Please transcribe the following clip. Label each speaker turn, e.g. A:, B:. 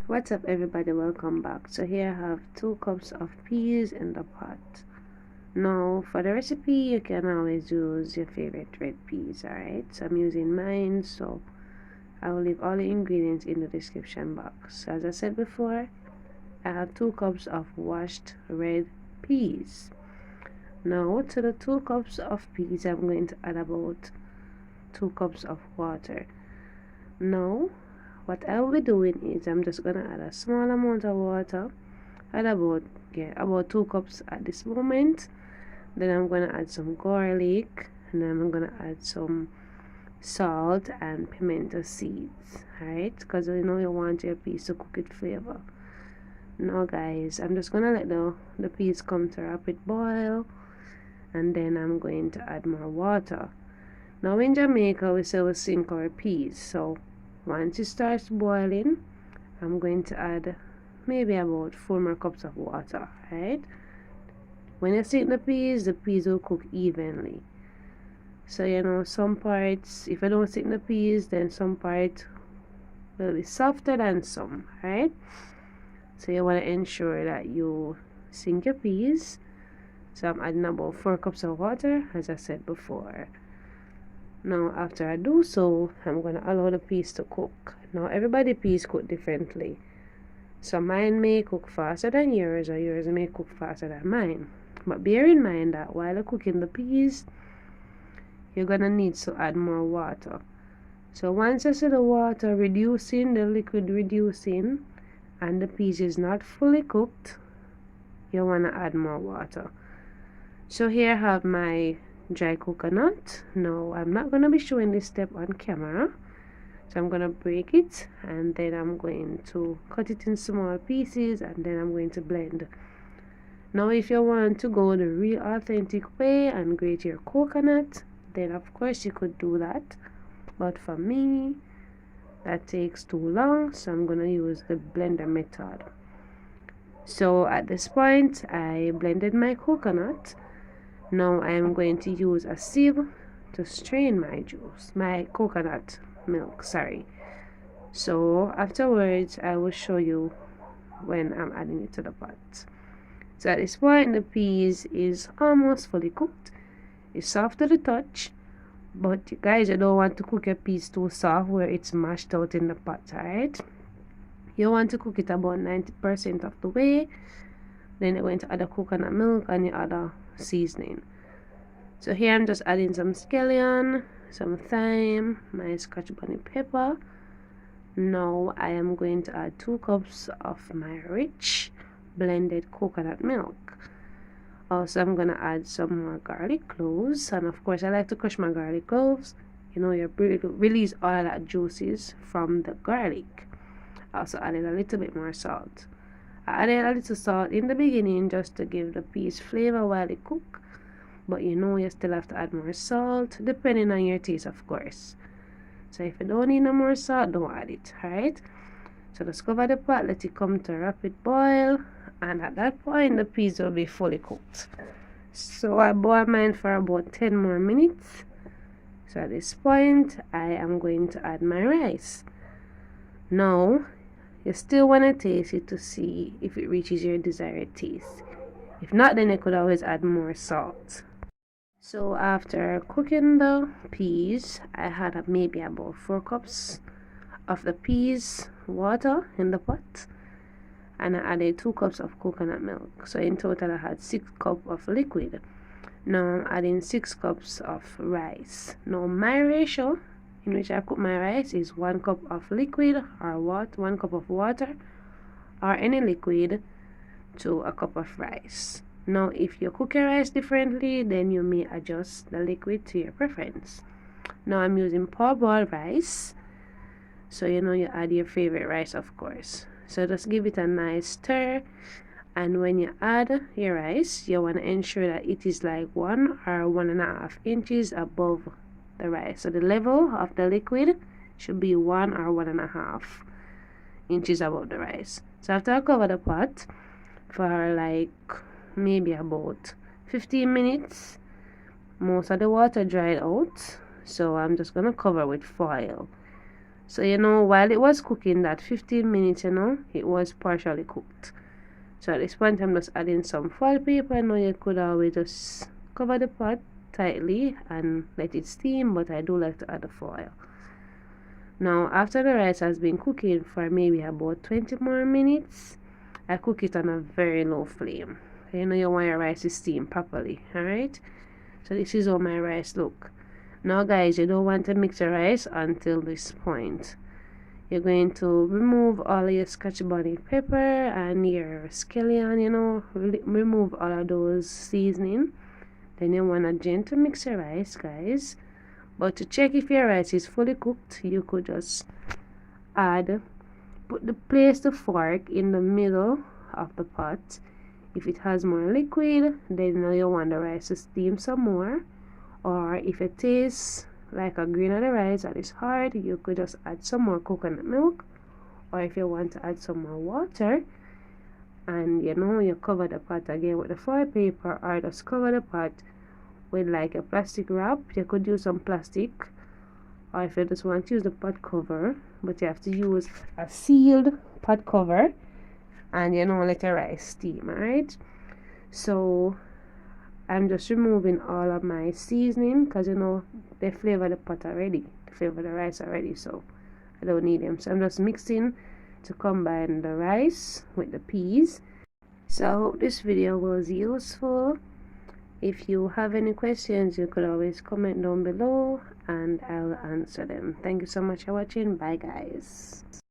A: What's up everybody, welcome back. So here I have 2 cups of peas in the pot. Now for the recipe you can always use your favorite red peas, alright? So I'm using mine, so I will leave all the ingredients in the description box. So as I said before, I have 2 cups of washed red peas. Now to the 2 cups of peas I'm going to add about 2 cups of water. Now what I'll be doing is I'm just gonna add a small amount of water, add about 2 cups at this moment. Then I'm gonna add some garlic, and then I'm gonna add some salt and pimento seeds, alright, because you know you want your peas to cook with flavor. Now guys, I'm just gonna let the peas come to a rapid boil, and then I'm going to add more water. Now in Jamaica we say we sink our peas, so once it starts boiling, I'm going to add maybe about 4 more cups of water, right? When you sink the peas will cook evenly. So you know, some parts, if I don't sink the peas, then some parts will be softer than some, right? So you want to ensure that you sink your peas. So I'm adding about 4 cups of water, as I said before. Now after I do so, I'm going to allow the peas to cook. Now everybody peas cook differently. So mine may cook faster than yours, or yours may cook faster than mine. But bear in mind that while you're cooking the peas, you're going to need to add more water. So once you see the water reducing, the liquid reducing, and the peas is not fully cooked, you want to add more water. So here I have my dry coconut. Now I'm not going to be showing this step on camera, so I'm going to break it, and then I'm going to cut it in small pieces, and then I'm going to blend. Now if you want to go the real authentic way and grate your coconut, then of course you could do that, but for me that takes too long, so I'm going to use the blender method. So at this point I blended my coconut. Now I am going to use a sieve to strain my coconut milk, sorry. So afterwards I will show you when I'm adding it to the pot. So at this point the peas is almost fully cooked. It's soft to the touch, but you guys, you don't want to cook your peas too soft where it's mashed out in the pot, alright? You want to cook it about 90% of the way. Then you're going to add the coconut milk and your other seasoning. So here I'm just adding some scallion, some thyme, my scotch bonnet pepper. Now I am going to add 2 cups of my rich blended coconut milk. Also I'm gonna add some more garlic cloves, and of course I like to crush my garlic cloves. You know, you release all of that juices from the garlic. I also added a little bit more salt. I added a little salt in the beginning just to give the peas flavor while they cook, but you know you still have to add more salt depending on your taste, of course. So if you don't need no more salt, don't add it, alright? So just cover the pot, let it come to a rapid boil, and at that point the peas will be fully cooked. So I boiled mine for about 10 more minutes. So at this point I am going to add my rice. Now you still want to taste it to see if it reaches your desired taste. If not, then you could always add more salt. So after cooking the peas, I had maybe about 4 cups of the peas water in the pot, and I added 2 cups of coconut milk. So in total I had 6 cups of liquid. Now I'm adding 6 cups of rice. Now my ratio in which I cook my rice is 1 cup of liquid, or 1 cup of water, or any liquid, to a cup of rice. Now if you cook your rice differently, then you may adjust the liquid to your preference. Now I'm using parboiled rice, so you know you add your favorite rice, of course. So just give it a nice stir, and when you add your rice, you want to ensure that it is like 1 or 1.5 inches above the rice. So the level of the liquid should be 1 or 1.5 inches above the rice. So after I cover the pot for like maybe about 15 minutes, most of the water dried out, so I'm just gonna cover with foil. So while it was cooking, that 15 minutes, it was partially cooked. So at this point I'm just adding some foil paper. Now you could always just cover the pot tightly and let it steam, but I do like to add the foil. Now after the rice has been cooking for maybe about 20 more minutes, I cook it on a very low flame. You want your rice to steam properly. Alright, so this is how my rice look. Now guys, you don't want to mix the rice until this point. You're going to remove all your scotch bonnet pepper and your scallion, remove all of those seasoning. Then you want to gently mix your rice, guys. But to check if your rice is fully cooked, you could just place the fork in the middle of the pot. If it has more liquid, then you want the rice to steam some more. Or if it tastes like a grain of the rice that is hard, you could just add some more coconut milk. Or if you want to add some more water, and you cover the pot again with the foil paper, or just cover the pot with like a plastic wrap. You could use some plastic, or if you just want to use the pot cover, but you have to use a sealed pot cover, and let your rice steam. Alright, so I'm just removing all of my seasoning because they flavor the pot already, they flavor the rice already, so I don't need them. So I'm just mixing to combine the rice with the peas. So I hope this video was useful. If you have any questions, you could always comment down below and I'll answer them. Thank you so much for watching. Bye guys.